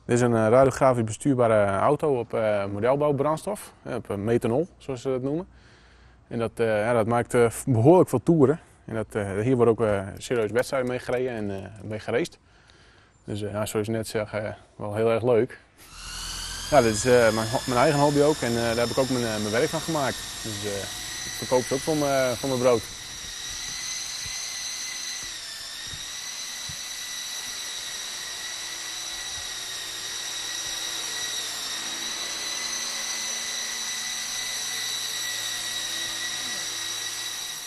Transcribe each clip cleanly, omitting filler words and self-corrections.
Dit is een radiografisch bestuurbare auto op modelbouwbrandstof, op methanol zoals ze dat noemen. En dat maakt behoorlijk veel toeren. En hier wordt ook serieus wedstrijden mee gereden en mee geraced. Dus zoals je net zegt, wel heel erg leuk. Ja, dit is mijn eigen hobby ook en daar heb ik ook mijn werk van gemaakt. Dus ik verkoop ze ook voor mijn brood.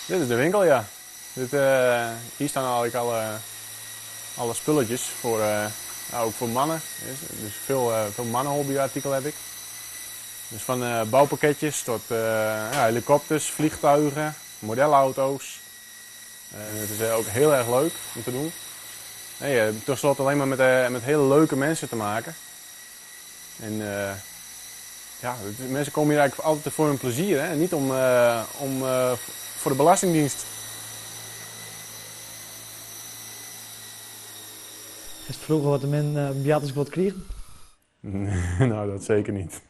Dit is de winkel, ja. Hier staan eigenlijk alle spulletjes voor, ook voor mannen. Dus veel mannenhobbyartikelen heb ik. Dus van bouwpakketjes tot helikopters, vliegtuigen, modelauto's. Het is ook heel erg leuk om te doen. En je hebt tenslotte alleen maar met hele leuke mensen te maken. En mensen komen hier eigenlijk altijd voor hun plezier, hè? Niet om voor de Belastingdienst. Is het vroeger wat de men bejaarden wat kregen? Nou, dat zeker niet.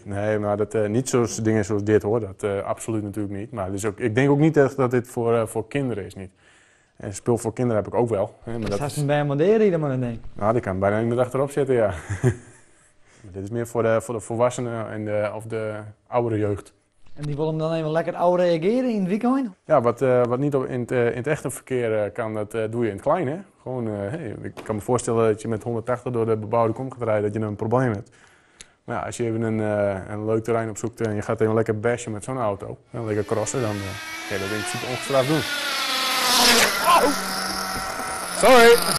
Nee, maar niet zoals dingen zoals dit hoor, dat absoluut natuurlijk niet. Maar dus ook, ik denk ook niet dat dit voor kinderen is niet. En spul voor kinderen heb ik ook wel. Hè, maar dat is een bij moderen dan maar denk. Nou, die kan bijna niet meer achterop zitten, ja. Maar dit is meer voor de volwassenen of de oudere jeugd. En die willen dan even lekker oud reageren in het weekend? Ja, wat niet in het echte verkeer kan, dat doe je in het klein, hè. Gewoon, ik kan me voorstellen dat je met 180 door de bebouwde kom gaat rijden, dat je een probleem hebt. Maar ja, als je even een leuk terrein opzoekt en je gaat even lekker bashen met zo'n auto, lekker crossen, dan kan je dat in principe ongestraft doen. Oh. Sorry!